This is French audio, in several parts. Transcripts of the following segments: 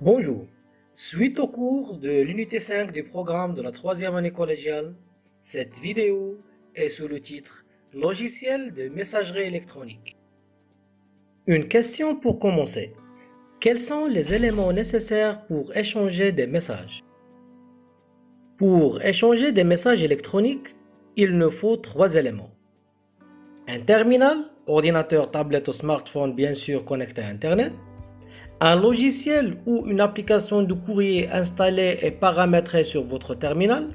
Bonjour. Suite au cours de l'unité 5 du programme de la troisième année collégiale, cette vidéo est sous le titre Logiciel de messagerie électronique. Une question pour commencer. Quels sont les éléments nécessaires pour échanger des messages? Pour échanger des messages électroniques, il nous faut trois éléments. Un terminal, ordinateur, tablette ou smartphone bien sûr connecté à Internet. Un logiciel ou une application de courrier installée et paramétrée sur votre terminal,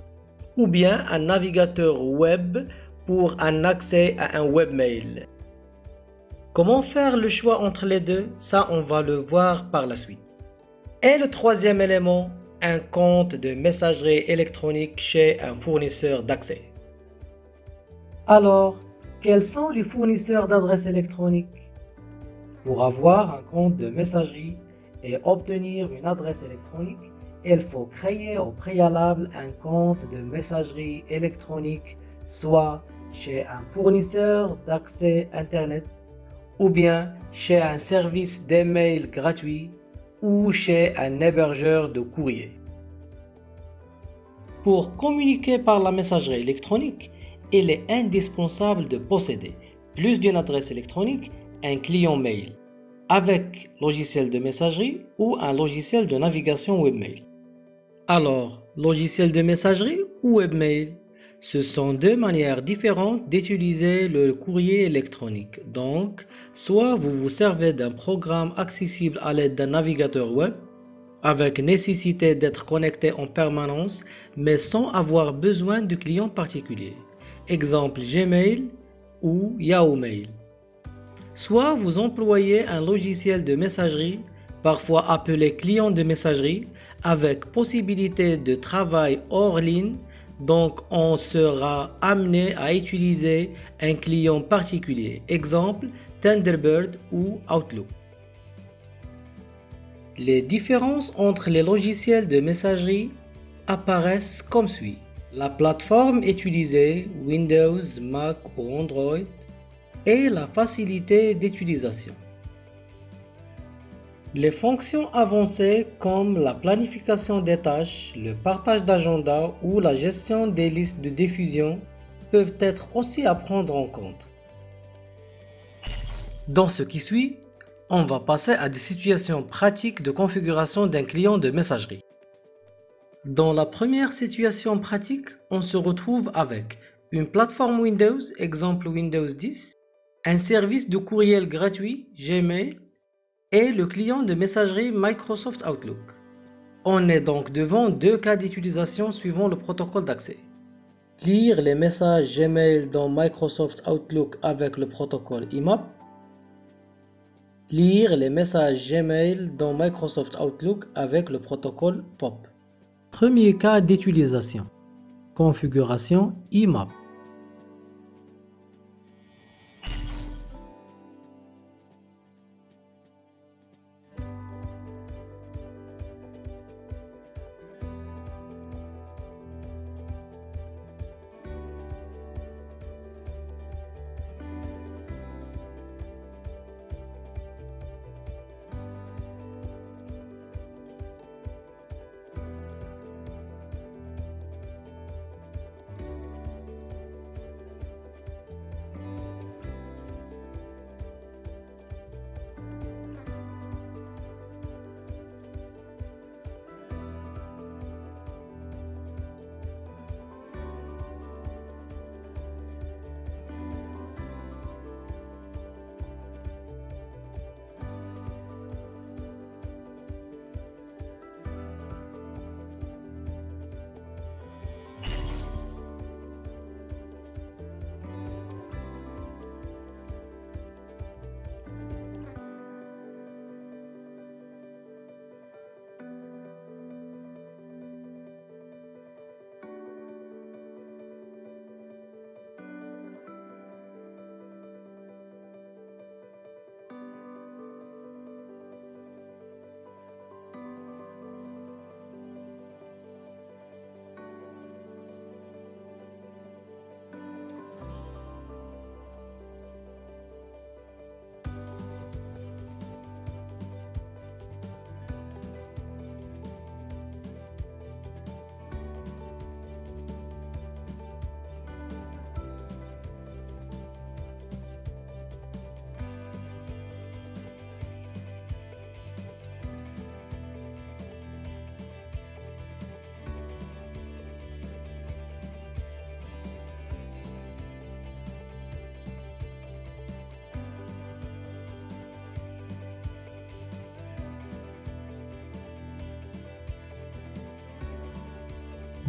ou bien un navigateur web pour un accès à un webmail. Comment faire le choix entre les deux? Ça, on va le voir par la suite. Et le troisième élément, un compte de messagerie électronique chez un fournisseur d'accès. Alors, quels sont les fournisseurs d'adresses électroniques? Pour avoir un compte de messagerie et obtenir une adresse électronique, il faut créer au préalable un compte de messagerie électronique, soit chez un fournisseur d'accès Internet, ou bien chez un service d'email gratuit, ou chez un hébergeur de courrier. Pour communiquer par la messagerie électronique, il est indispensable de posséder plus d'une adresse électronique, un client mail, avec logiciel de messagerie ou un logiciel de navigation webmail. Alors, logiciel de messagerie ou webmail? Ce sont deux manières différentes d'utiliser le courrier électronique. Donc, soit vous vous servez d'un programme accessible à l'aide d'un navigateur web, avec nécessité d'être connecté en permanence, mais sans avoir besoin de client particulier. Exemple Gmail ou Yahoo Mail. Soit vous employez un logiciel de messagerie, parfois appelé client de messagerie, avec possibilité de travail hors ligne, donc on sera amené à utiliser un client particulier, exemple Thunderbird ou Outlook. Les différences entre les logiciels de messagerie apparaissent comme suit. La plateforme utilisée, Windows, Mac ou Android, et la facilité d'utilisation. Les fonctions avancées comme la planification des tâches, le partage d'agenda ou la gestion des listes de diffusion peuvent être aussi à prendre en compte. Dans ce qui suit, on va passer à des situations pratiques de configuration d'un client de messagerie. Dans la première situation pratique, on se retrouve avec une plateforme Windows, exemple Windows 10, un service de courriel gratuit, Gmail, et le client de messagerie Microsoft Outlook. On est donc devant deux cas d'utilisation suivant le protocole d'accès. Lire les messages Gmail dans Microsoft Outlook avec le protocole IMAP. Lire les messages Gmail dans Microsoft Outlook avec le protocole POP. Premier cas d'utilisation. Configuration IMAP.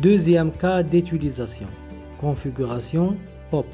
Deuxième cas d'utilisation, configuration POP.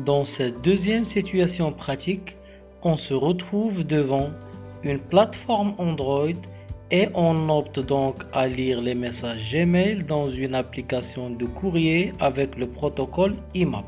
Dans cette deuxième situation pratique, on se retrouve devant une plateforme Android et on opte donc à lire les messages Gmail dans une application de courrier avec le protocole IMAP.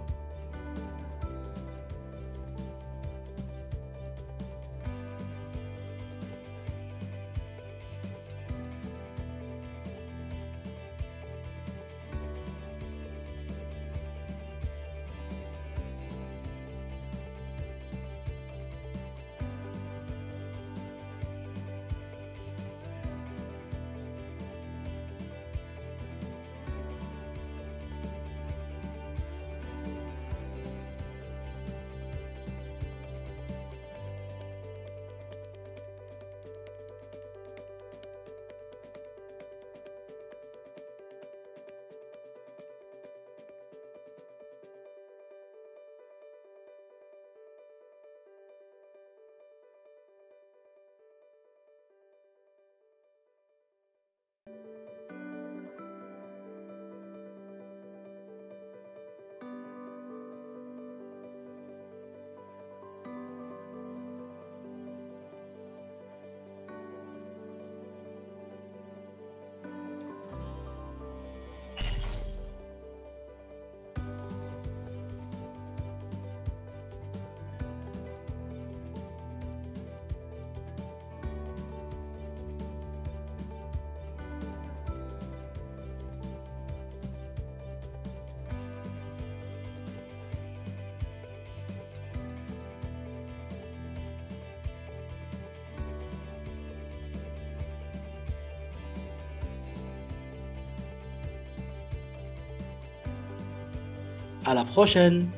À la prochaine!